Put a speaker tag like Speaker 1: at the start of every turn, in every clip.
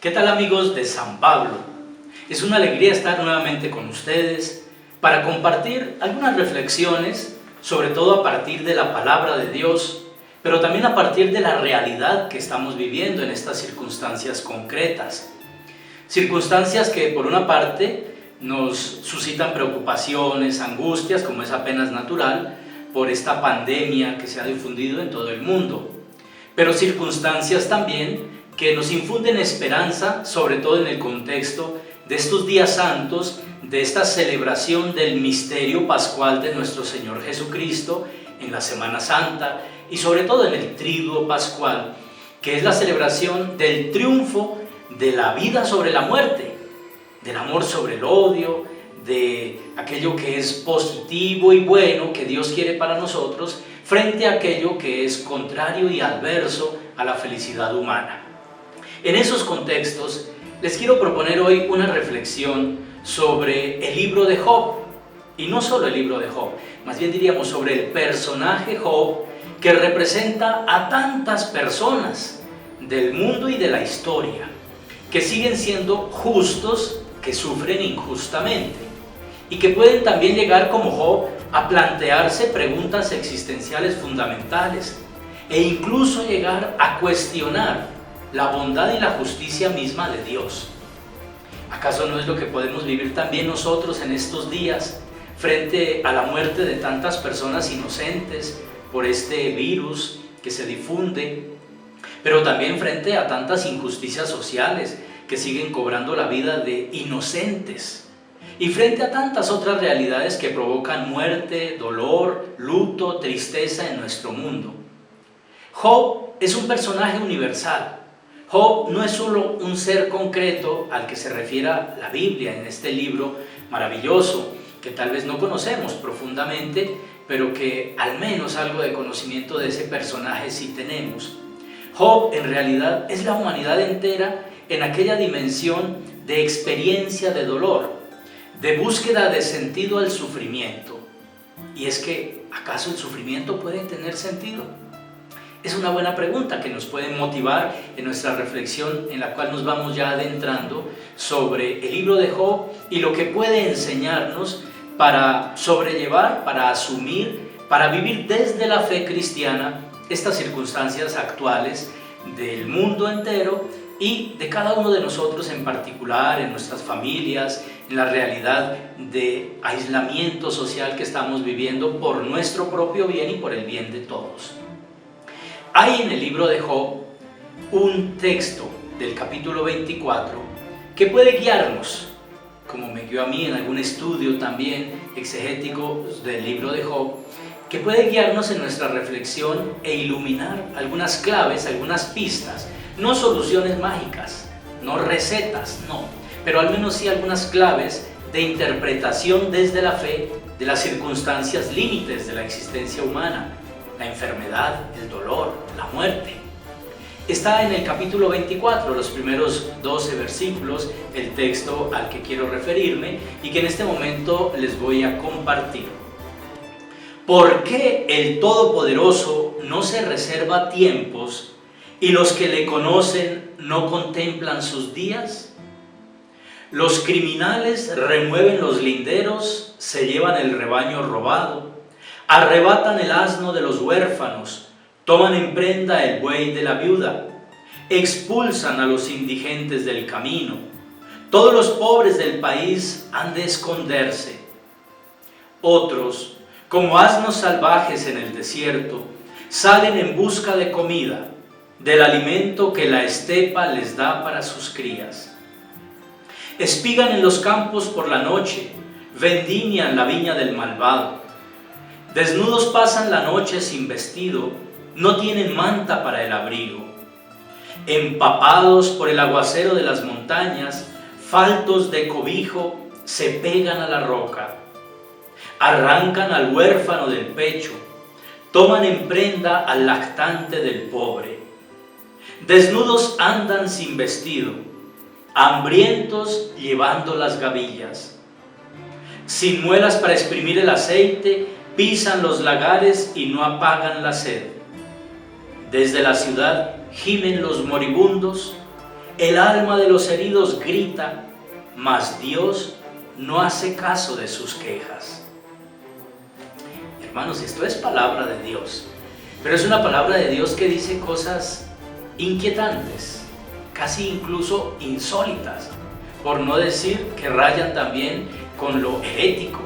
Speaker 1: ¿Qué tal, amigos de San Pablo? Es una alegría estar nuevamente con ustedes para compartir algunas reflexiones, sobre todo a partir de la palabra de Dios, pero también a partir de la realidad que estamos viviendo en estas circunstancias concretas. Circunstancias que por una parte nos suscitan preocupaciones, angustias, como es apenas natural, por esta pandemia que se ha difundido en todo el mundo, pero circunstancias también que nos infunden esperanza, sobre todo en el contexto de estos días santos, de esta celebración del misterio pascual de nuestro Señor Jesucristo en la Semana Santa y sobre todo en el Triduo Pascual, que es la celebración del triunfo de la vida sobre la muerte, del amor sobre el odio, de aquello que es positivo y bueno que Dios quiere para nosotros, frente a aquello que es contrario y adverso a la felicidad humana. En esos contextos, les quiero proponer hoy una reflexión sobre el libro de Job, y no solo el libro de Job, más bien diríamos sobre el personaje Job, que representa a tantas personas del mundo y de la historia, que siguen siendo justos, que sufren injustamente, y que pueden también llegar como Job a plantearse preguntas existenciales fundamentales, e incluso llegar a cuestionar la bondad y la justicia misma de Dios. ¿Acaso no es lo que podemos vivir también nosotros en estos días frente a la muerte de tantas personas inocentes por este virus que se difunde, pero también frente a tantas injusticias sociales que siguen cobrando la vida de inocentes, y frente a tantas otras realidades que provocan muerte, dolor, luto, tristeza en nuestro mundo? Job es un personaje universal. Job no es solo un ser concreto al que se refiere la Biblia en este libro maravilloso, que tal vez no conocemos profundamente, pero que al menos algo de conocimiento de ese personaje sí tenemos. Job en realidad es la humanidad entera en aquella dimensión de experiencia de dolor, de búsqueda de sentido al sufrimiento. Y es que, ¿acaso el sufrimiento puede tener sentido? Es una buena pregunta que nos puede motivar en nuestra reflexión, en la cual nos vamos ya adentrando sobre el libro de Job y lo que puede enseñarnos para sobrellevar, para asumir, para vivir desde la fe cristiana estas circunstancias actuales del mundo entero y de cada uno de nosotros en particular, en nuestras familias, en la realidad de aislamiento social que estamos viviendo por nuestro propio bien y por el bien de todos. Hay en el libro de Job un texto del capítulo 24 que puede guiarnos, como me guió a mí en algún estudio también exegético del libro de Job, que puede guiarnos en nuestra reflexión e iluminar algunas claves, algunas pistas, no soluciones mágicas, no recetas, no, pero al menos sí algunas claves de interpretación desde la fe de las circunstancias límites de la existencia humana, la enfermedad, el dolor, la muerte. Está en el capítulo 24, los primeros 12 versículos, el texto al que quiero referirme y que en este momento les voy a compartir. ¿Por qué el Todopoderoso no se reserva tiempos y los que le conocen no contemplan sus días? Los criminales remueven los linderos, se llevan el rebaño robado, arrebatan el asno de los huérfanos, toman en prenda el buey de la viuda, expulsan a los indigentes del camino. Todos los pobres del país han de esconderse. Otros, como asnos salvajes en el desierto, salen en busca de comida, del alimento que la estepa les da para sus crías. Espigan en los campos por la noche, vendimian la viña del malvado. Desnudos pasan la noche sin vestido, no tienen manta para el abrigo. Empapados por el aguacero de las montañas, faltos de cobijo, se pegan a la roca. Arrancan al huérfano del pecho, toman en prenda al lactante del pobre. Desnudos andan sin vestido, hambrientos llevando las gavillas. Sin muelas para exprimir el aceite, pisan los lagares y no apagan la sed. Desde la ciudad gimen los moribundos, El alma de los heridos grita, mas Dios no hace caso de sus quejas. Hermanos, esto es palabra de Dios, pero es una palabra de Dios que dice cosas inquietantes, casi incluso insólitas, por no decir que rayan también con lo herético,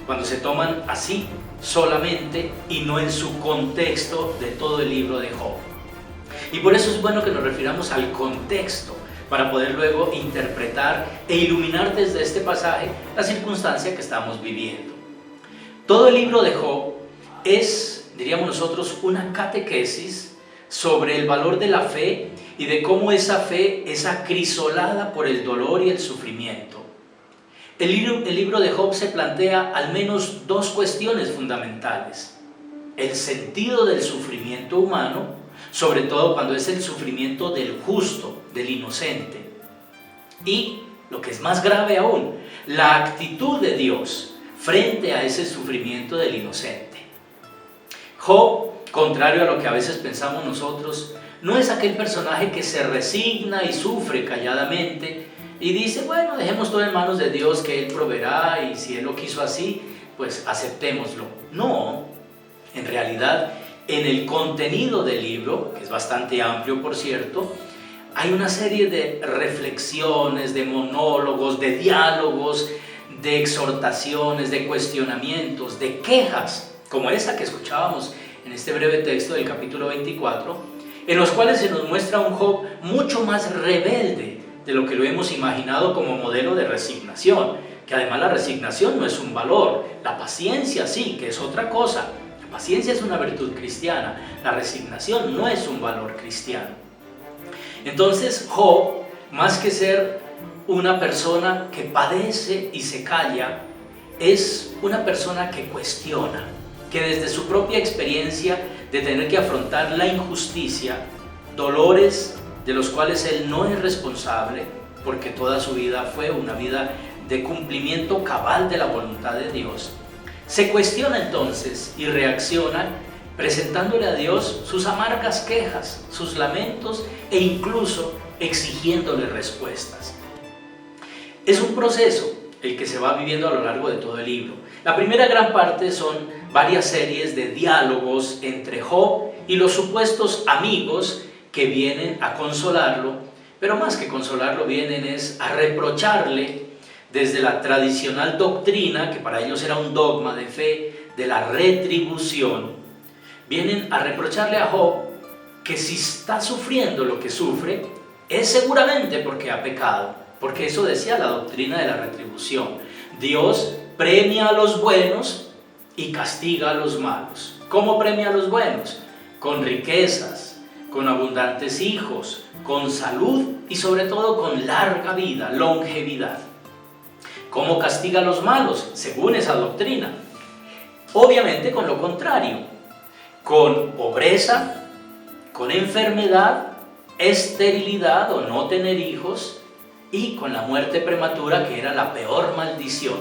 Speaker 1: cuando se toman así solamente y no en su contexto de todo el libro de Job. Y por eso es bueno que nos refiramos al contexto, para poder luego interpretar e iluminar desde este pasaje la circunstancia que estamos viviendo. Todo el libro de Job es, diríamos nosotros, una catequesis sobre el valor de la fe y de cómo esa fe es acrisolada por el dolor y el sufrimiento. El libro de Job se plantea al menos dos cuestiones fundamentales: el sentido del sufrimiento humano, sobre todo cuando es el sufrimiento del justo, del inocente, y, lo que es más grave aún, la actitud de Dios frente a ese sufrimiento del inocente. Job, contrario a lo que a veces pensamos nosotros, no es aquel personaje que se resigna y sufre calladamente y dice, bueno, dejemos todo en manos de Dios, que Él proveerá, y si Él lo quiso así, pues aceptémoslo. No, en realidad, en el contenido del libro, que es bastante amplio por cierto, hay una serie de reflexiones, de monólogos, de diálogos, de exhortaciones, de cuestionamientos, de quejas, como esa que escuchábamos en este breve texto del capítulo 24, en los cuales se nos muestra un Job mucho más rebelde de lo que lo hemos imaginado como modelo de resignación, que además la resignación no es un valor, la paciencia sí, que es otra cosa. La paciencia es una virtud cristiana, la resignación no es un valor cristiano. Entonces Job, más que ser una persona que padece y se calla, es una persona que cuestiona, que desde su propia experiencia de tener que afrontar la injusticia, dolores de los cuales él no es responsable, porque toda su vida fue una vida de cumplimiento cabal de la voluntad de Dios, se cuestiona entonces y reacciona presentándole a Dios sus amargas quejas, sus lamentos e incluso exigiéndole respuestas. Es un proceso el que se va viviendo a lo largo de todo el libro. La primera gran parte son varias series de diálogos entre Job y los supuestos amigos que vienen a consolarlo, pero más que consolarlo vienen es a reprocharle desde la tradicional doctrina, que para ellos era un dogma de fe, de la retribución. Vienen a reprocharle a Job que si está sufriendo lo que sufre es seguramente porque ha pecado, porque eso decía la doctrina de la retribución. Dios premia a los buenos y castiga a los malos. ¿Cómo premia a los buenos? Con riquezas, con abundantes hijos, con salud y sobre todo con larga vida, longevidad. ¿Cómo castiga a los malos? Según esa doctrina. Obviamente con lo contrario, con pobreza, con enfermedad, esterilidad o no tener hijos y con la muerte prematura, que era la peor maldición.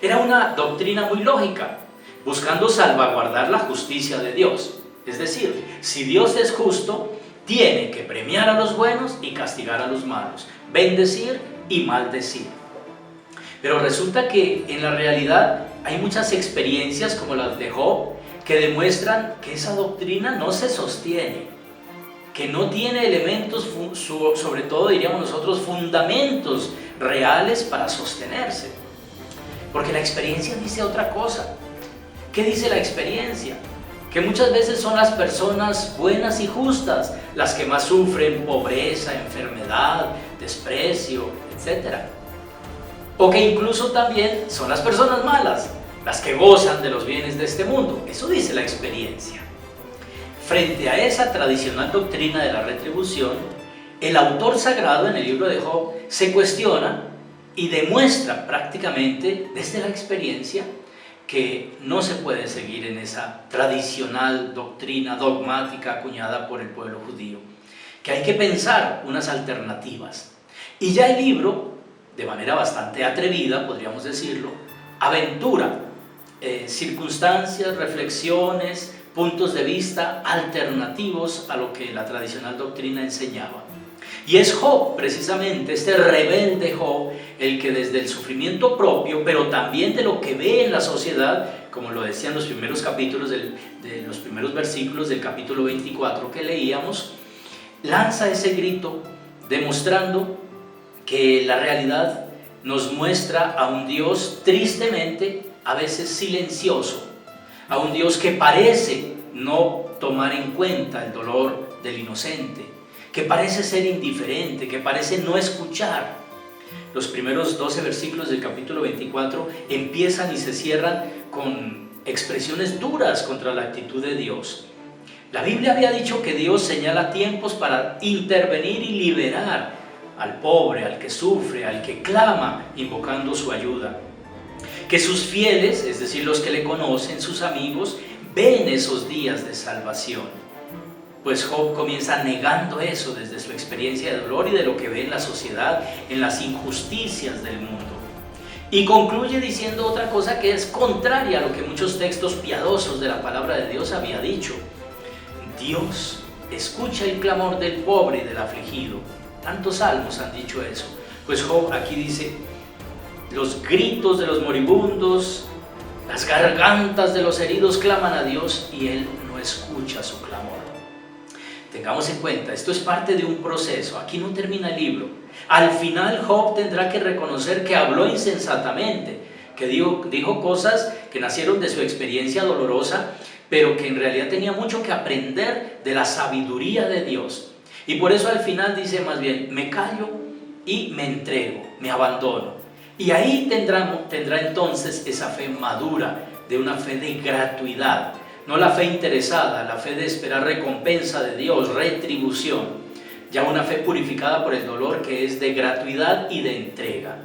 Speaker 1: Era una doctrina muy lógica, buscando salvaguardar la justicia de Dios. Es decir, si Dios es justo, tiene que premiar a los buenos y castigar a los malos, bendecir y maldecir. Pero resulta que en la realidad hay muchas experiencias como las de Job que demuestran que esa doctrina no se sostiene, que no tiene elementos, sobre todo diríamos nosotros, fundamentos reales para sostenerse. Porque la experiencia dice otra cosa. ¿Qué dice la experiencia? Que muchas veces son las personas buenas y justas las que más sufren pobreza, enfermedad, desprecio, etc. O que incluso también son las personas malas las que gozan de los bienes de este mundo. Eso dice la experiencia. Frente a esa tradicional doctrina de la retribución, el autor sagrado en el libro de Job se cuestiona y demuestra prácticamente desde la experiencia que no se puede seguir en esa tradicional doctrina dogmática acuñada por el pueblo judío, que hay que pensar unas alternativas. Y ya el libro, de manera bastante atrevida, podríamos decirlo, aventura circunstancias, reflexiones, puntos de vista alternativos a lo que la tradicional doctrina enseñaba. Y es Job, precisamente, este rebelde Job, el que desde el sufrimiento propio, pero también de lo que ve en la sociedad, como lo decían los primeros capítulos de los primeros versículos del capítulo 24 que leíamos, lanza ese grito demostrando que la realidad nos muestra a un Dios tristemente a veces silencioso, a un Dios que parece no tomar en cuenta el dolor del inocente, que parece ser indiferente, que parece no escuchar. Los primeros 12 versículos del capítulo 24 empiezan y se cierran con expresiones duras contra la actitud de Dios. La Biblia había dicho que Dios señala tiempos para intervenir y liberar al pobre, al que sufre, al que clama invocando su ayuda. Que sus fieles, es decir, los que le conocen, sus amigos, ven esos días de salvación. Pues Job comienza negando eso desde su experiencia de dolor y de lo que ve en la sociedad, en las injusticias del mundo. Y concluye diciendo otra cosa que es contraria a lo que muchos textos piadosos de la palabra de Dios había dicho. Dios escucha el clamor del pobre y del afligido. Tantos salmos han dicho eso. Pues Job aquí dice, los gritos de los moribundos, las gargantas de los heridos claman a Dios y Él no escucha su clamor. Tengamos en cuenta, esto es parte de un proceso, aquí no termina el libro. Al final Job tendrá que reconocer que habló insensatamente, que dijo cosas que nacieron de su experiencia dolorosa, pero que en realidad tenía mucho que aprender de la sabiduría de Dios. Y por eso al final dice más bien, me callo y me entrego, me abandono. Y ahí tendrá entonces esa fe madura, de una fe de gratuidad. No la fe interesada, la fe de esperar recompensa de Dios, retribución. Ya una fe purificada por el dolor que es de gratuidad y de entrega.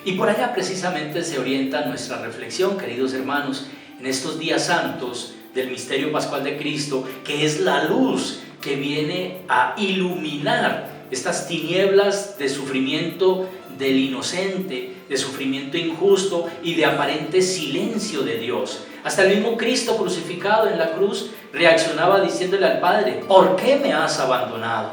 Speaker 1: Y por allá precisamente se orienta nuestra reflexión, queridos hermanos, en estos días santos del misterio pascual de Cristo, que es la luz que viene a iluminar estas tinieblas de sufrimiento del inocente, de sufrimiento injusto y de aparente silencio de Dios. Hasta el mismo Cristo crucificado en la cruz reaccionaba diciéndole al Padre, ¿por qué me has abandonado?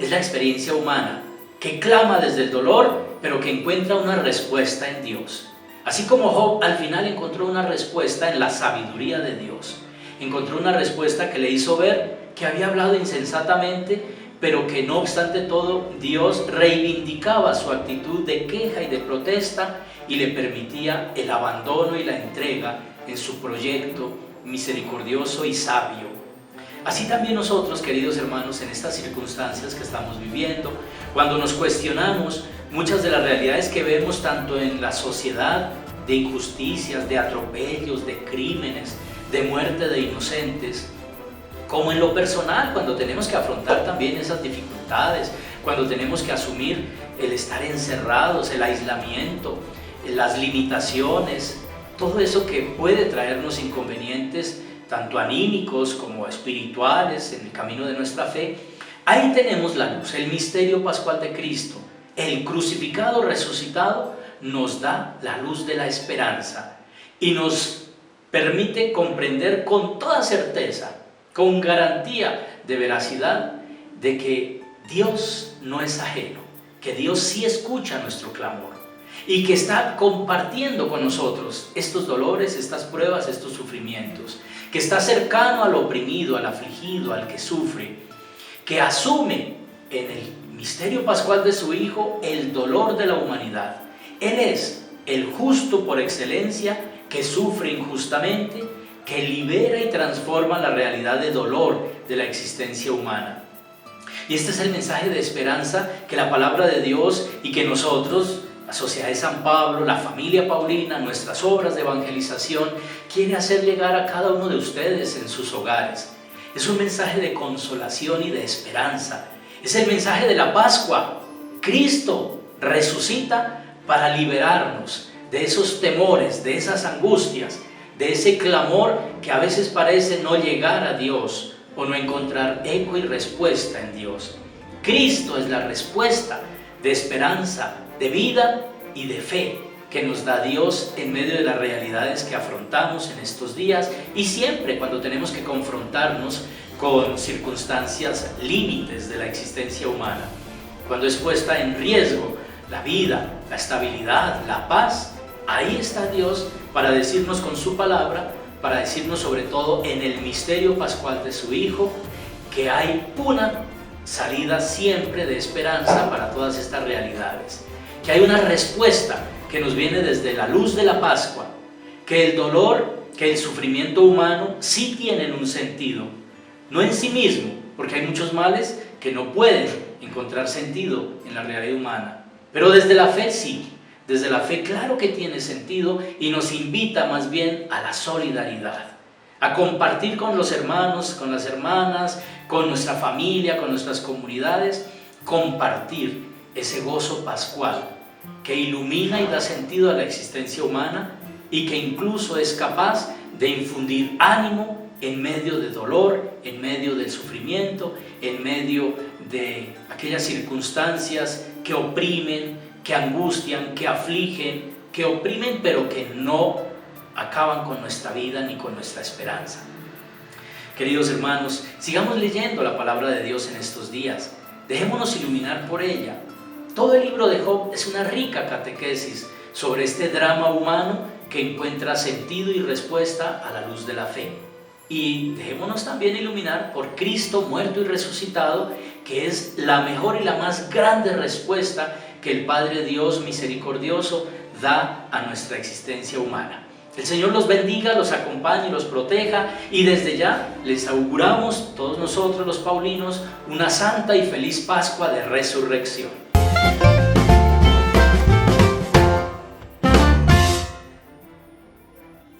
Speaker 1: Es la experiencia humana que clama desde el dolor, pero que encuentra una respuesta en Dios. Así como Job al final encontró una respuesta en la sabiduría de Dios. Encontró una respuesta que le hizo ver que había hablado insensatamente, pero que no obstante todo Dios reivindicaba su actitud de queja y de protesta y le permitía el abandono y la entrega en su proyecto misericordioso y sabio. Así también nosotros, queridos hermanos, en estas circunstancias que estamos viviendo, cuando nos cuestionamos muchas de las realidades que vemos tanto en la sociedad, de injusticias, de atropellos, de crímenes, de muerte de inocentes, como en lo personal, cuando tenemos que afrontar también esas dificultades, cuando tenemos que asumir el estar encerrados, el aislamiento, las limitaciones, todo eso que puede traernos inconvenientes, tanto anímicos como espirituales, en el camino de nuestra fe. Ahí tenemos la luz, el misterio pascual de Cristo. El crucificado resucitado nos da la luz de la esperanza y nos permite comprender con toda certeza, con garantía de veracidad, de que Dios no es ajeno, que Dios sí escucha nuestro clamor y que está compartiendo con nosotros estos dolores, estas pruebas, estos sufrimientos, que está cercano al oprimido, al afligido, al que sufre, que asume en el misterio pascual de su Hijo el dolor de la humanidad. Él es el justo por excelencia que sufre injustamente, que libera y transforma la realidad de dolor de la existencia humana. Y este es el mensaje de esperanza que la palabra de Dios y que nosotros, la Sociedad de San Pablo, la familia paulina, nuestras obras de evangelización, quiere hacer llegar a cada uno de ustedes en sus hogares. Es un mensaje de consolación y de esperanza. Es el mensaje de la Pascua. Cristo resucita para liberarnos de esos temores, de esas angustias, de ese clamor que a veces parece no llegar a Dios o no encontrar eco y respuesta en Dios. Cristo es la respuesta de esperanza, de vida y de fe que nos da Dios en medio de las realidades que afrontamos en estos días y siempre cuando tenemos que confrontarnos con circunstancias límites de la existencia humana, cuando es puesta en riesgo la vida, la estabilidad, la paz, ahí está Dios para decirnos con su palabra, para decirnos sobre todo en el misterio pascual de su Hijo, que hay una salida siempre de esperanza para todas estas realidades, que hay una respuesta que nos viene desde la luz de la Pascua, que el dolor, que el sufrimiento humano sí tienen un sentido, no en sí mismo, porque hay muchos males que no pueden encontrar sentido en la realidad humana, pero desde la fe sí, desde la fe claro que tiene sentido y nos invita más bien a la solidaridad, a compartir con los hermanos, con las hermanas, con nuestra familia, con nuestras comunidades, compartir ese gozo pascual que ilumina y da sentido a la existencia humana y que incluso es capaz de infundir ánimo en medio de dolor, en medio del sufrimiento, en medio de aquellas circunstancias que oprimen, que angustian, que afligen, que oprimen, pero que no acaban con nuestra vida ni con nuestra esperanza. Queridos hermanos, sigamos leyendo la palabra de Dios en estos días. Dejémonos iluminar por ella. Todo el libro de Job es una rica catequesis sobre este drama humano que encuentra sentido y respuesta a la luz de la fe. Y dejémonos también iluminar por Cristo muerto y resucitado, que es la mejor y la más grande respuesta que el Padre Dios misericordioso da a nuestra existencia humana. El Señor los bendiga, los acompañe y los proteja, y desde ya les auguramos, todos nosotros los paulinos, una santa y feliz Pascua de Resurrección.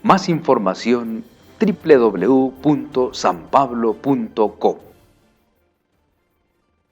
Speaker 2: Más información www.sanpablo.co